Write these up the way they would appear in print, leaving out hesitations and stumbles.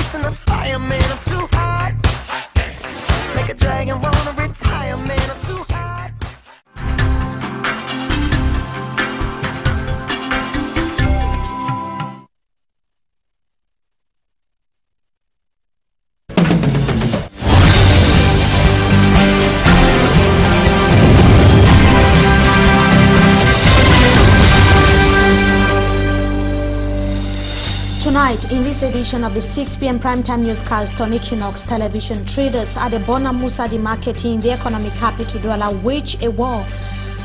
listen to fire, man, I'm too hot. Make a dragon wanna retire, man, I'm too hot. Tonight, in this edition of the 6 p.m. primetime newscast on EQUINOXE television, traders at the Bonamoussadi market in the economic capital Douala wage a war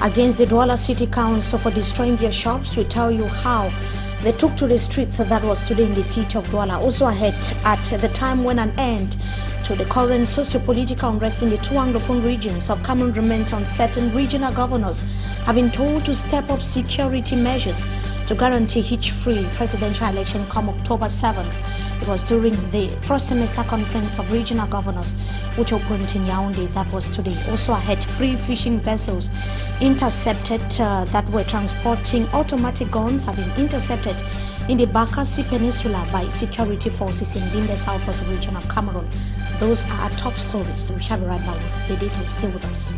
against the Douala City Council for destroying their shops. We tell you how they took to the streets. So that was today in the city of Douala. Also ahead, at the time when an end to the current socio-political unrest in the two Anglophone regions of Cameroon remains uncertain, regional governors have been told to step up security measures to guarantee hitch-free presidential election come October 7th. It was during the first semester conference of regional governors which opened in Yaoundé. That was today. Also ahead, 3 fishing vessels intercepted that were transporting automatic guns have been intercepted in the Bakassi Peninsula by security forces in the southwest region of Cameroon. Those are our top stories. We shall be right back with the details. Stay with us.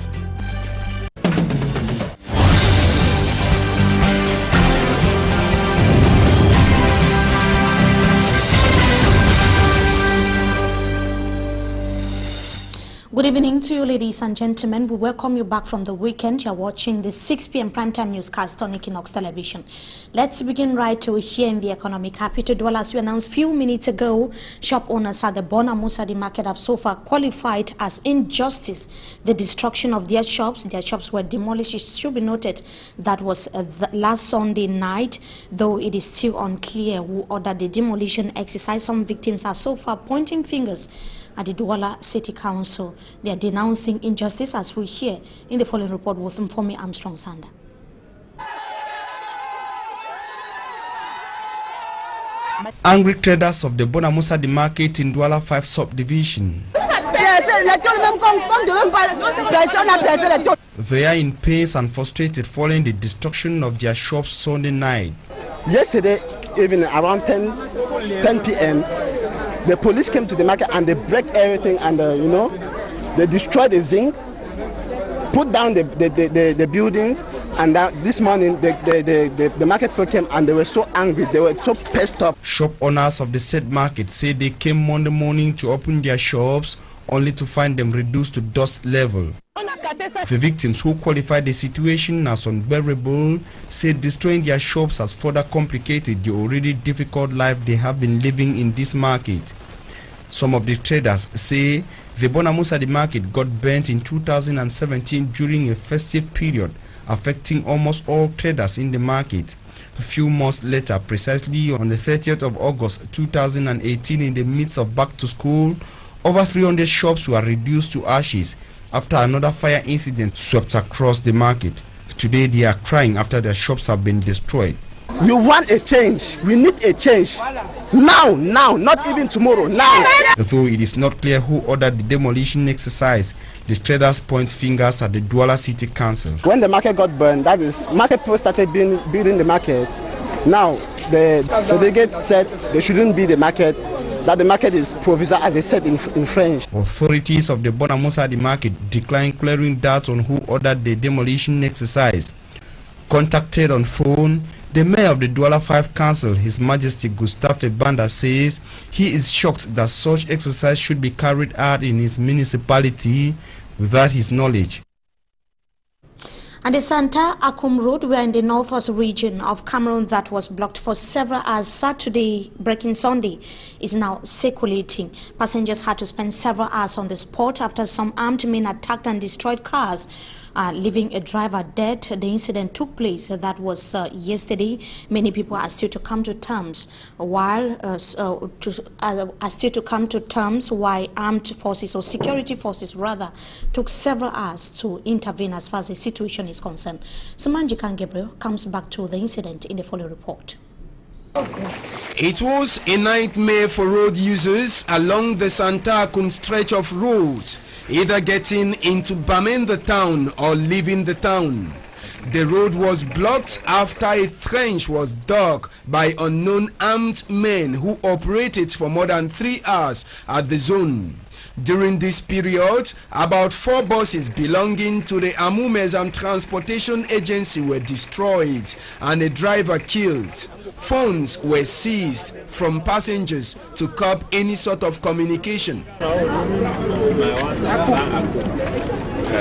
Good evening to you, ladies and gentlemen. We welcome you back from the weekend. You're watching the 6 p.m. primetime newscast on EQUINOXE television. Let's begin right here in the economic capital Douala. As we announced a few minutes ago, shop owners at the Bonamoussadi market have so far qualified as injustice the destruction of their shops. Their shops were demolished. It should be noted that was last Sunday night, though it is still unclear who ordered the demolition exercise. Some victims are so far pointing fingers at the Douala City Council. They are denouncing injustice, as we hear in the following report with Mfomi Armstrong Sander. Angry traders of the Bonamoussadi market in Douala 5 subdivision. They are in pain and frustrated following the destruction of their shops Sunday night. Yesterday evening around 10 p.m. the police came to the market and they break everything and they destroyed the zinc, put down the buildings, and this morning the market people came and they were so angry, they were so pissed off. Shop owners of the said market say they came Monday morning to open their shops only to find them reduced to dust level. The victims, who qualified the situation as unbearable, said destroying their shops has further complicated the already difficult life they have been living in this market. Some of the traders say the Bonamoussadi market got burnt in 2017 during a festive period, affecting almost all traders in the market. A few months later, precisely on the 30th of August 2018, in the midst of back to school, over 300 shops were reduced to ashes after another fire incident swept across the market. Today they are crying after their shops have been destroyed. We want a change. We need a change. Now, not even tomorrow, now. Though it is not clear who ordered the demolition exercise, the traders point fingers at the Douala City Council. When the market got burned, that is, market people started building the market. Now, the delegate said they shouldn't be the market, that the market is provisoire, as they said in French. Authorities of the Bonamoussadi market declined clearing doubts on who ordered the demolition exercise. Contacted on phone, the mayor of the Douala 5 Council, His Majesty Gustave Banda, says he is shocked that such exercise should be carried out in his municipality without his knowledge. And the Santa Akum Road, we are in the northwest region of Cameroon that was blocked for several hours Saturday, breaking Sunday, is now circulating. Passengers had to spend several hours on the spot after some armed men attacked and destroyed cars, leaving a driver dead. The incident took place, that was yesterday. Many people are still to come to terms while why armed forces, or security forces rather, took several hours to intervene as far as the situation is concerned. Samanjikan Gabriel comes back to the incident in the following report. It was a nightmare for road users along the Santa Akum stretch of road, either getting into Bamen the town or leaving the town. The road was blocked after a trench was dug by unknown armed men who operated for more than 3 hours at the zone. During this period, about 4 buses belonging to the Amumezam Transportation Agency were destroyed and a driver killed. Phones were seized from passengers to curb any sort of communication.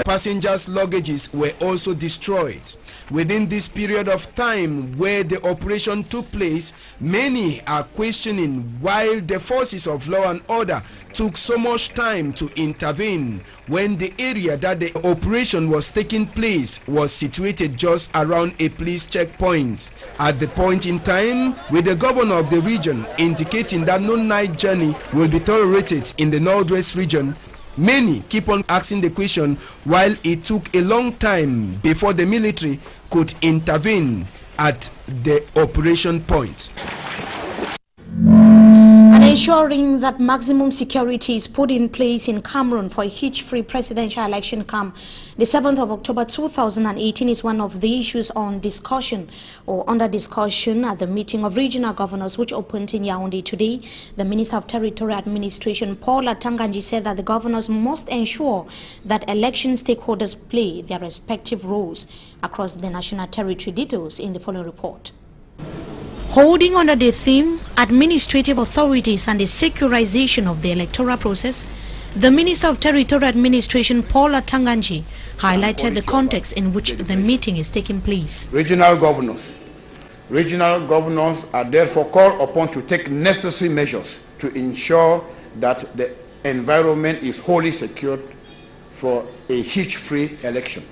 Passengers' luggages were also destroyed. Within this period of time where the operation took place, many are questioning why the forces of law and order took so much time to intervene when the area that the operation was taking place was situated just around a police checkpoint. At the point in time, with the governor of the region indicating that no night journey will be tolerated in the Northwest region, many keep on asking the question while it took a long time before the military could intervene at the operation point. And ensuring that maximum security is put in place in Cameroon for a hitch-free presidential election come the 7th of October 2018 is one of the issues on discussion or under discussion at the meeting of regional governors which opened in Yaoundé today. The Minister of Territorial Administration, Paul Atanganji, said that the governors must ensure that election stakeholders play their respective roles across the national territory. Details in the following report. Holding under the theme Administrative Authorities and the Securization of the Electoral Process, the Minister of Territorial Administration, Paul Atanganji, highlighted the context in which the meeting is taking place. Regional governors are therefore called upon to take necessary measures to ensure that the environment is wholly secured for a hitch-free election.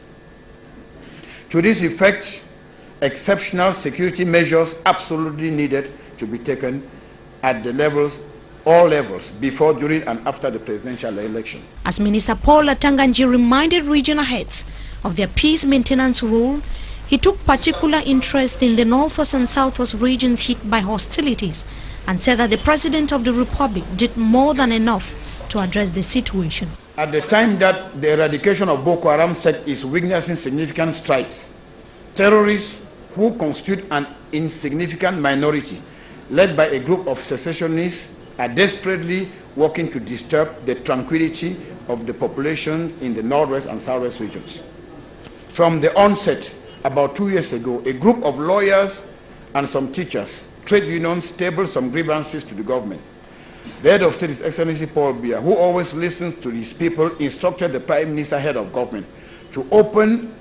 To this effect, exceptional security measures absolutely needed to be taken at the levels, all levels, before, during and after the presidential election. As Minister Paul Atanganji reminded regional heads of their peace maintenance role, he took particular interest in the northwest and southwest regions hit by hostilities and said that the President of the Republic did more than enough to address the situation. At the time that the eradication of Boko Haram sect is witnessing significant strides, terrorists who constitute an insignificant minority, led by a group of secessionists, are desperately working to disturb the tranquility of the populations in the northwest and southwest regions. From the onset, about 2 years ago, a group of lawyers and some teachers, trade unions, tabled some grievances to the government. The head of state, His Excellency Paul Biya, who always listens to his people, instructed the Prime Minister, head of government, to open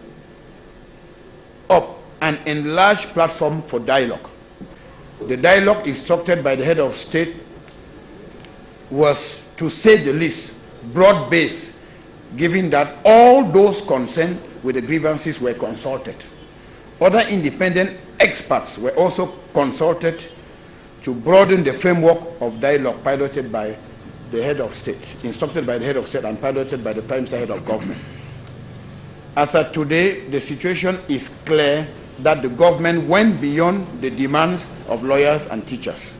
up an enlarged platform for dialogue. The dialogue instructed by the head of state was, to say the least, broad-based, given that all those concerned with the grievances were consulted. Other independent experts were also consulted to broaden the framework of dialogue piloted by the head of state, instructed by the head of state and piloted by the Prime Minister, head of government. As of today, the situation is clear that the government went beyond the demands of lawyers and teachers.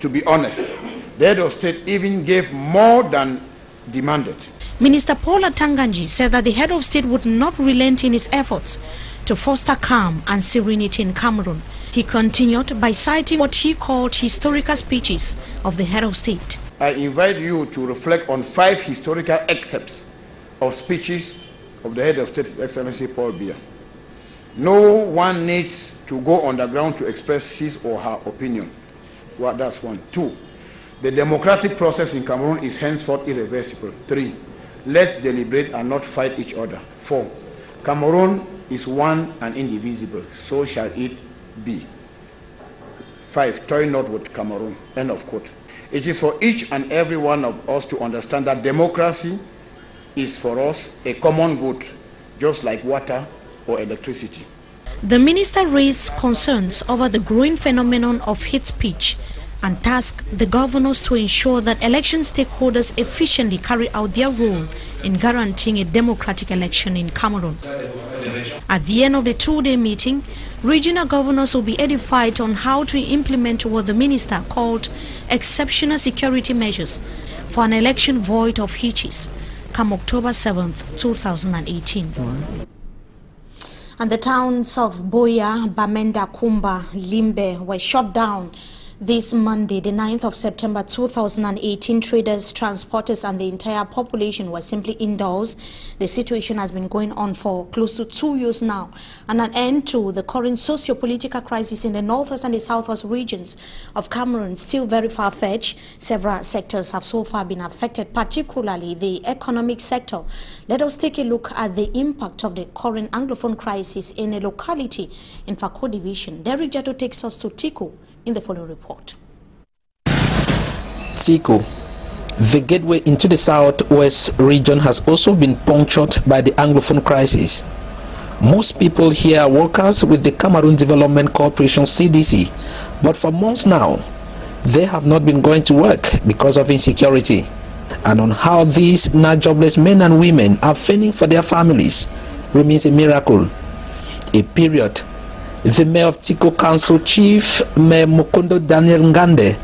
To be honest, the head of state even gave more than demanded. Minister Paul Atanganji said that the head of state would not relent in his efforts to foster calm and serenity in Cameroon. He continued by citing what he called historical speeches of the head of state. I invite you to reflect on 5 historical excerpts of speeches of the head of state, His Excellency Paul Biya. No one needs to go underground to express his or her opinion. Well, that's 1. 2, the democratic process in Cameroon is henceforth irreversible. 3, let's deliberate and not fight each other. 4, Cameroon is one and indivisible, so shall it be. 5, toy not with Cameroon. End of quote. It is for each and every one of us to understand that democracy is for us a common good, just like water or electricity. The minister raised concerns over the growing phenomenon of hate speech and tasked the governors to ensure that election stakeholders efficiently carry out their role in guaranteeing a democratic election in Cameroon. At the end of the 2-day meeting, regional governors will be edified on how to implement what the minister called exceptional security measures for an election void of hitches come October 7th, 2018. And the towns of Boya, Bamenda, Kumba, Limbe were shut down this Monday, the 9th of September 2018. Traders, transporters and the entire population were simply indoors. The situation has been going on for close to 2 years now, and an end to the current socio-political crisis in the northwest and the southwest regions of Cameroon still very far-fetched. Several sectors have so far been affected, particularly the economic sector. Let us take a look at the impact of the current Anglophone crisis in a locality in Fako Division. Derek Jato takes us to Tico in the following report. Tico, the gateway into the southwest region, has also been punctured by the Anglophone crisis. Most people here are workers with the Cameroon Development Corporation (CDC), but for months now, they have not been going to work because of insecurity. And on how these now jobless men and women are fending for their families remains a miracle. A period the mayor of Tico Council, Chief Mayor Mukondo Daniel Ngande,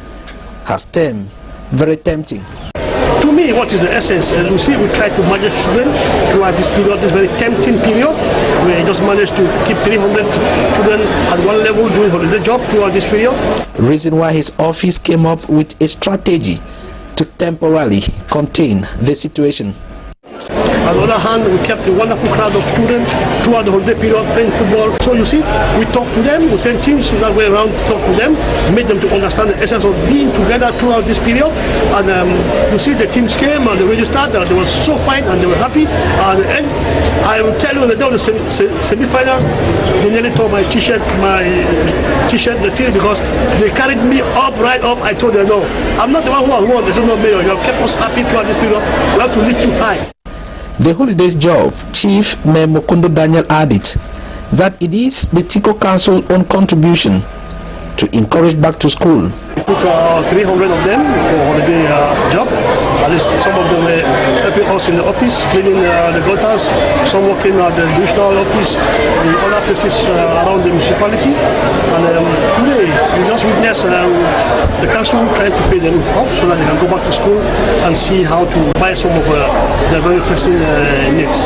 has termed very tempting. To me, what is the essence? You see, we try to manage children throughout this period, this very tempting period. We just managed to keep 300 children at one level doing holiday job throughout this period. Reason why his office came up with a strategy to temporarily contain the situation. On the other hand, we kept a wonderful crowd of children throughout the holiday period playing football. So you see, we talk to them, we send teams that way around to talk to them, made them to understand the essence of being together throughout this period. And you see, the teams came and they registered, they were so fine and they were happy. And I will tell you, on the day of the semi-finals, they nearly tore my t-shirt, the field, because they carried me up, right up. I told them, no, I'm not the one who has won. This is not mayor. You have kept us happy throughout this period. We have to lift you high. The holidays job, Chief Mayor Mukondo Daniel added that it is the Tico Council own contribution to encourage back to school. We took 300 of them for holiday job. At least some of them were helping us in the office, cleaning the gutters, some working at the divisional office, in other places around the municipality. And today, we just witnessed the council trying to pay them off so that they can go back to school and see how to buy some of their very pressing needs.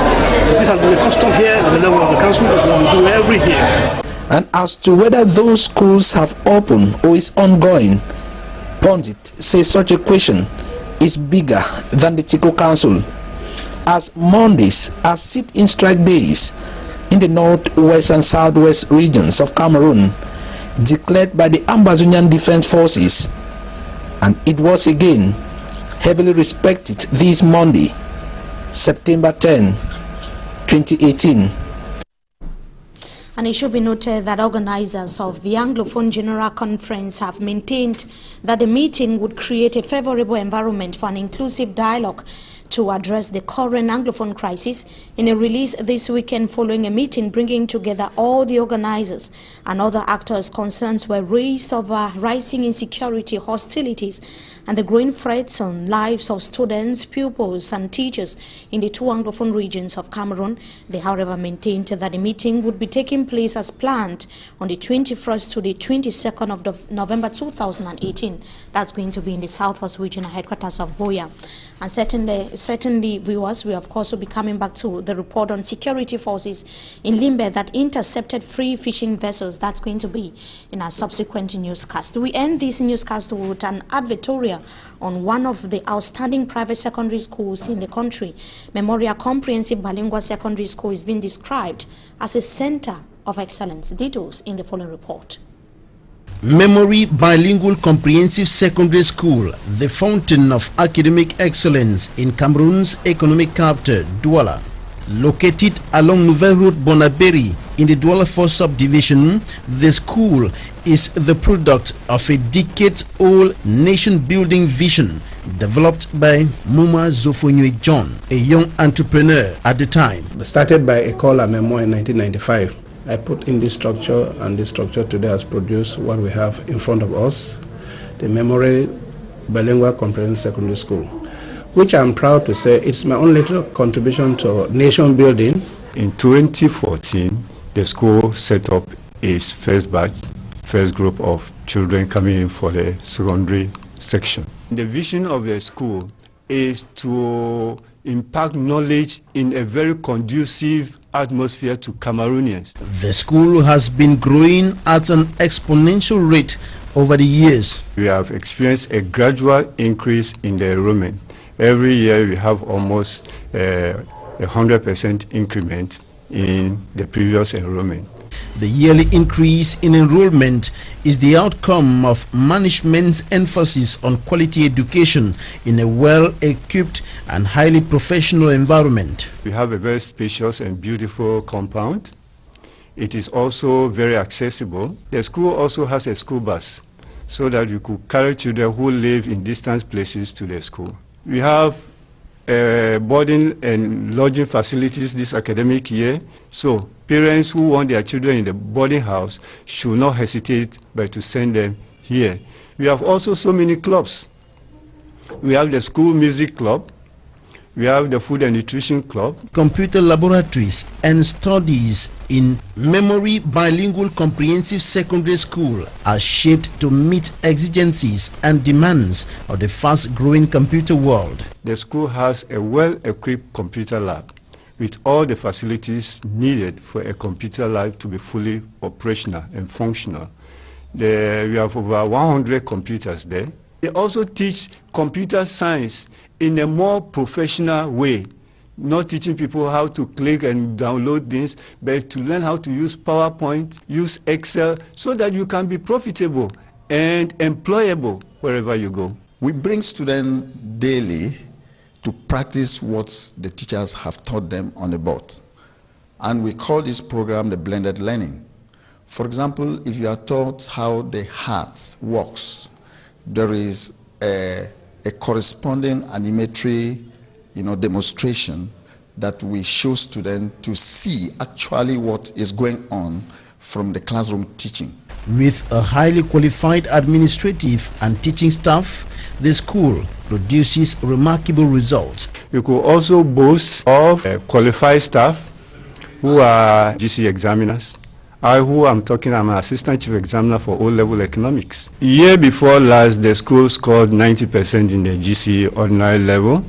This has been a custom here at the level of the council, because we do every year. And as to whether those schools have opened or is ongoing, Pundit says such a question is bigger than the Tico Council, as Mondays are sit-in strike days in the northwest and southwest regions of Cameroon, declared by the Ambazonian Defense Forces, and it was again heavily respected this Monday, September 10, 2018. And it should be noted that organizers of the Anglophone General Conference have maintained that the meeting would create a favorable environment for an inclusive dialogue to address the current Anglophone crisis. In a release this weekend following a meeting bringing together all the organizers and other actors, concerns were raised over rising insecurity, hostilities, and the growing threats on lives of students, pupils, and teachers in the two Anglophone regions of Cameroon. They, however, maintained that the meeting would be taking place as planned on the 21st to the 22nd of November 2018. That's going to be in the Southwest Regional Headquarters of Boya. And certainly, viewers, we of course will be coming back to the report on security forces in Limbe that intercepted 3 fishing vessels. That's going to be in our subsequent newscast. We end this newscast with an advertorial on one of the outstanding private secondary schools in the country. Memorial Comprehensive Bilingual Secondary School is being described as a center of excellence. Details in the following report. Memory Bilingual Comprehensive Secondary School, the fountain of academic excellence in Cameroon's economic capital, Douala. Located along Nouvelle Route Bonaberi in the Douala 4 subdivision, the school is the product of a decades-old nation-building vision developed by Muma Zofonue John, a young entrepreneur at the time. Started by École à Mémoire in 1995. I put in this structure, and this structure today has produced what we have in front of us, the Memory Bilingual Comprehensive Secondary School, which I'm proud to say it's my own little contribution to nation building. In 2014, the school set up its first batch, first group of children coming in for the secondary section. The vision of the school is to impart knowledge in a very conducive atmosphere to Cameroonians. The school has been growing at an exponential rate over the years. We have experienced a gradual increase in the enrollment. Every year we have almost 100% increment in the previous enrollment. The yearly increase in enrollment is the outcome of management's emphasis on quality education in a well-equipped and highly professional environment. We have a very spacious and beautiful compound. It is also very accessible. The school also has a school bus so that you could carry children who live in distant places to the school. We have boarding and lodging facilities this academic year, so parents who want their children in the boarding house should not hesitate but to send them here. We have also so many clubs. We have the school music club, we have the food and nutrition club, computer laboratories and studies in Memory Bilingual Comprehensive Secondary School are shaped to meet exigencies and demands of the fast-growing computer world. The school has a well-equipped computer lab with all the facilities needed for a computer lab to be fully operational and functional. We have over 100 computers there. They also teach computer science in a more professional way, not teaching people how to click and download things, but to learn how to use PowerPoint, use Excel, so that you can be profitable and employable wherever you go. We bring students daily to practice what the teachers have taught them on the board. And we call this program the blended learning. For example, if you are taught how the heart works, there is a corresponding animatory demonstration that we show students to see actually what is going on from the classroom teaching. With a highly qualified administrative and teaching staff, the school produces remarkable results. You could also boast of qualified staff who are GC examiners. I'm an assistant chief examiner for O-level economics. Year before last, the school scored 90% in the GC ordinary level,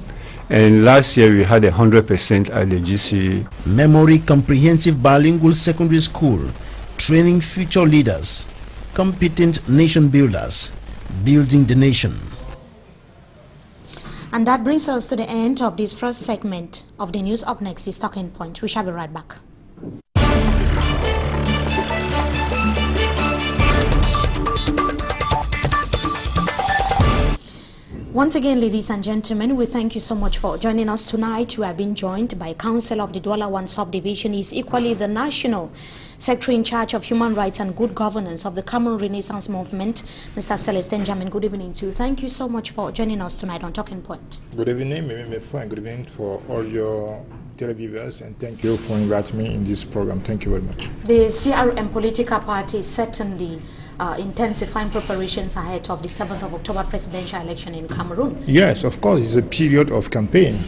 and last year we had 100% at the GC. Memory Comprehensive Bilingual Secondary School, training future leaders, competent nation builders, building the nation. And that brings us to the end of this first segment of the news. Up next is Talking Point. We shall be right back. Once again, ladies and gentlemen, we thank you so much for joining us tonight. We have been joined by Council of the Douala 1 Subdivision. He is equally the National Secretary in charge of Human Rights and Good Governance of the Cameroon Renaissance Movement, Mr. Celestin. NJAMEN, good evening to you. Thank you so much for joining us tonight on Talking Point. Good evening, and good evening for all your televiewers, and thank you for inviting me in this program. Thank you very much. The CRM political party is certainly intensifying preparations ahead of the 7th of October presidential election in Cameroon. Yes, of course, it's a period of campaign.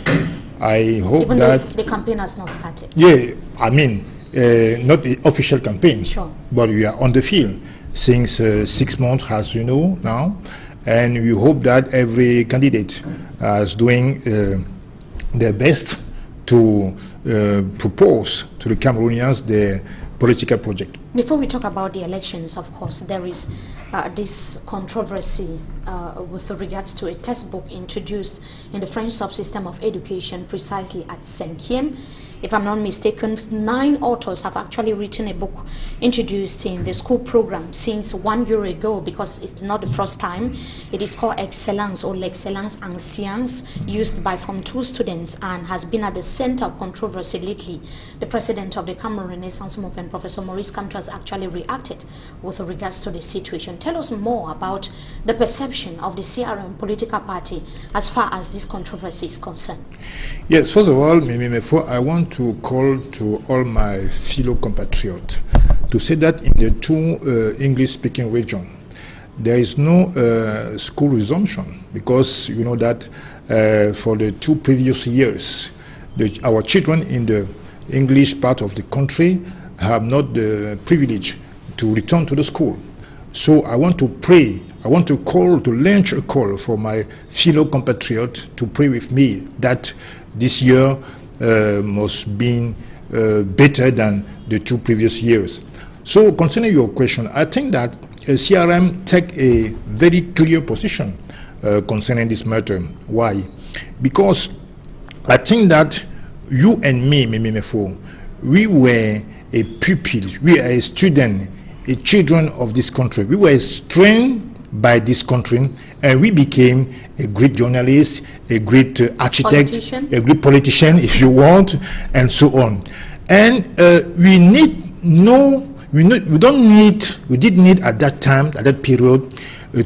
I hope even that the campaign has not started. Yeah, I mean, not the official campaign, sure, but we are on the field since 6 months, as you know now, and we hope that every candidate is doing their best to propose to the Cameroonians their political project. Before we talk about the elections, of course, there is this controversy with regards to a textbook introduced in the French subsystem of education, precisely at 5e. If I'm not mistaken, 9 authors have actually written a book introduced in the school program since 1 year ago, because it's not the first time. It is called Excellence, or L'Excellence en Sciences, used by Form 2 students, and has been at the center of controversy lately. The president of the Cameroon Renaissance Movement, Professor Maurice Kamto, has actually reacted with regards to the situation. Tell us more about the perception of the CRM political party as far as this controversy is concerned. Yes, first of all, I want to call to all my fellow compatriots to say that in the 2 English-speaking regions, there is no school resumption, because you know that for the 2 previous years, our children in the English part of the country have not the privilege to return to the school. So I want to pray, I want to launch a call for my fellow compatriots to pray with me that this year must be better than the 2 previous years. So concerning your question, I think that CRM take a very clear position concerning this matter. Why? Because I think that you and me, we were a pupil, we are a student, a children of this country. We were trained by this country, and we became a great journalist, a great architect, a great politician, if you want, and so on. And we didn't need at that time, at that period,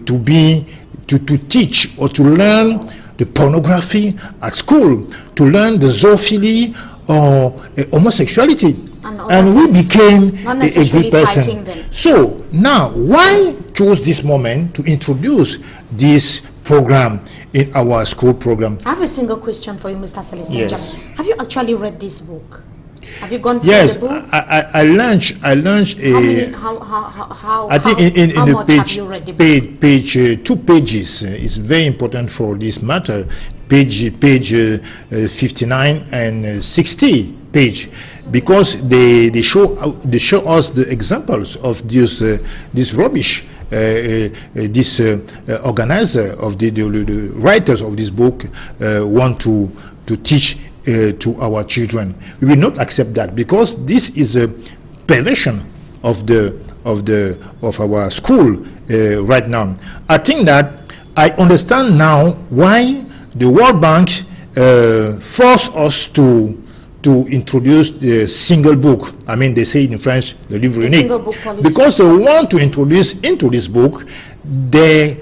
to teach or to learn the pornography at school, to learn the zoophilia or homosexuality. And we became a good person. So now, why choose this moment to introduce this program in our school program? I have a single question for you, Mr. Celestin. Yes. Have you actually read this book? Have you gone through yes, the book? I launched a. I think in the page 2 pages is very important for this matter. Page 59 and 60 page, because they show us the examples of this rubbish. This organizer of the writers of this book want to teach to our children. We will not accept that, because this is a perversion of our school right now. I think that I understand now why the World Bank forced us to introduce the single book. I mean, they say in French, the livre unique, because they want to introduce into this book the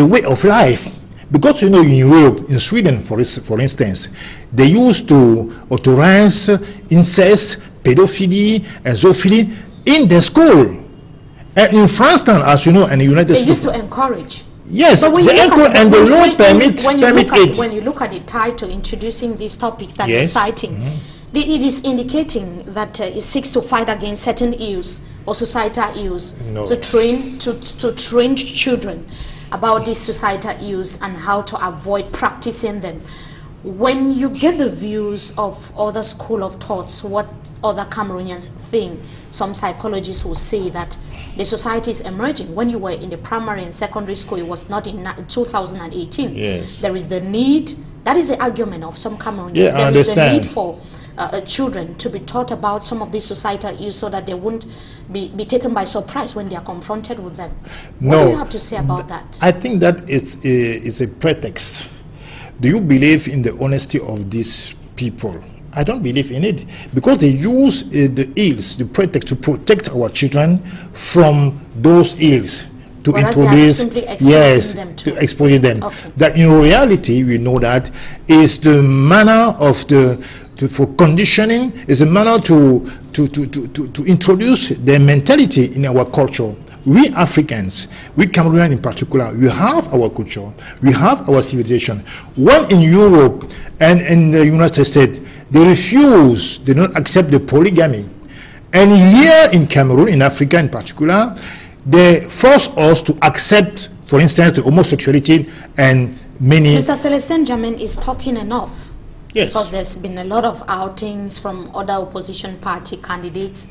way of life. Because, you know, in Europe, in Sweden, for instance, they used to authorize incest, pedophilia, and zoophilia in the school. And in France, as you know, and the United States, they used to encourage. Yes, the law permit it. When you look at the title introducing these topics that you're citing, it is indicating that it seeks to fight against certain ills or societal ills, to train children about these societal ills and how to avoid practicing them. When you get the views of other school of thoughts, what other Cameroonians think, some psychologists will say that the society is emerging. When you were in the primary and secondary school, it was not in 2018. Yes. There is the need, that is the argument of some Cameroonians. Yeah, there is the need for children to be taught about some of these societal issues so that they won't be taken by surprise when they are confronted with them. What do you have to say about that? I think that it's a pretext. Do you believe in the honesty of these people? I don't believe in it, because they use the ills, the pretext, to protect our children from those ills, to introduce, to expose them. That in reality, we know that is the manner of for conditioning, is a manner to introduce their mentality in our culture. We Africans, we Cameroonians in particular, we have our culture, we have our civilization. When in Europe and in the United States, they don't accept the polygamy. And here in Cameroon, in Africa in particular, they force us to accept, for instance, the homosexuality and many... Mr. Celestin, NJAMEN is talking enough. Yes. Because there's been a lot of outings from other opposition party candidates,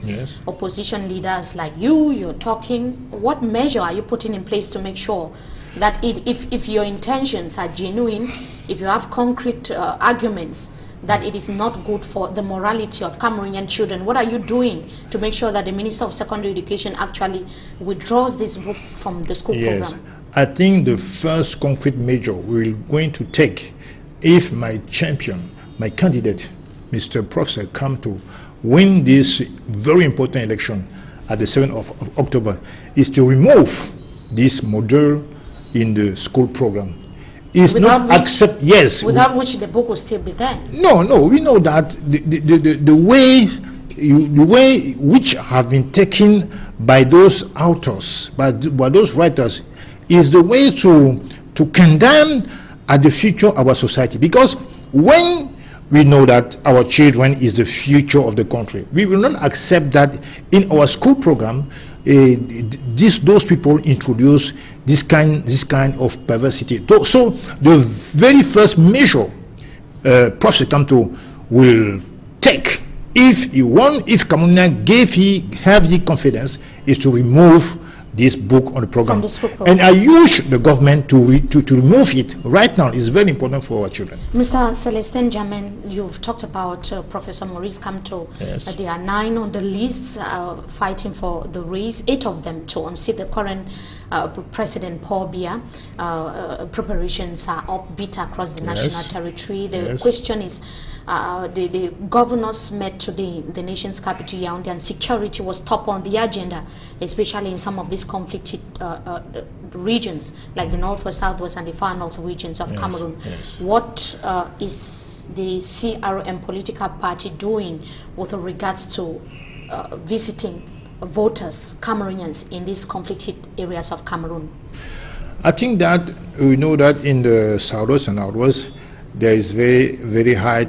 opposition leaders like you're talking. What measure are you putting in place to make sure that if your intentions are genuine, if you have concrete arguments, that it is not good for the morality of Cameroonian children? What are you doing to make sure that the Minister of Secondary Education actually withdraws this book from the school program? I think the first concrete measure we're going to take, if my champion, my candidate, Mr. Professor, come to win this very important election at the 7th of October, is to remove this model in the school program. Is not accept, without which the book will still be there. No, we know that the way which have been taken by those authors, by those writers, is the way to condemn at the future of our society. Because when we know that our children is the future of the country, we will not accept that in our school program those people introduce this kind of perversity. So the very first measure PRESSE Kamto will take, if Cameroonian have the confidence, is to remove this book on the program. And I urge the government to remove it right now. It's very important for our children. Mr. Celestin NJAMEN, you've talked about Professor Maurice Kamto. Yes. There are 9 on the list fighting for the race, 8 of them to unseat the current President Paul Biya. Preparations are upbeat across the national territory. The question is, the governors met today in the nation's capital Yaoundé, and security was top on the agenda, especially in some of these conflicted regions like the northwest, southwest, and the far north regions of Cameroon. What is the CRM political party doing with regards to visiting voters, Cameroonians, in these conflicted areas of Cameroon? I think that we know that in the southwest and northwest, there is very high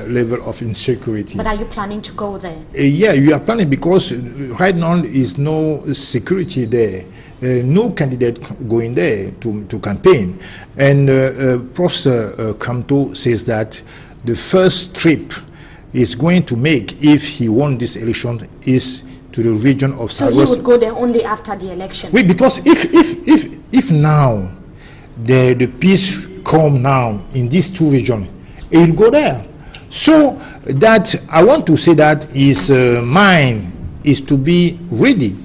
level of insecurity. But are you planning to go there? Yeah, we are planning, because right now is no security there. No candidate going there to campaign. And Professor Kamto says that the first trip is going to make, if he won this election, is to the region of Southwest. So he would go there only after the election? Wait, because if now the peace come now in these 2 regions, it will go there. So that I want to say that his mind is to be ready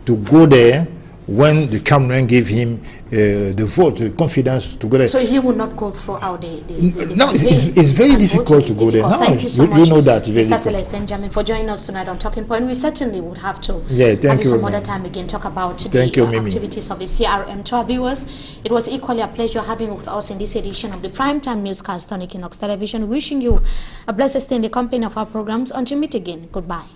to go there when the Cameroon gave him the vote, the confidence to go there. So he will not go throughout the no, it's very difficult to go there. No, thank you so much, you know that, Mr. Celestin NJAMEN, for joining us tonight on Talking Point. We certainly would have to have you some other time again, talk about the activities of the CRM. To our viewers, it was equally a pleasure having with us in this edition of the Primetime Newscast on EQUINOXE Television. Wishing you a blessed stay in the company of our programs. Until we meet again, goodbye.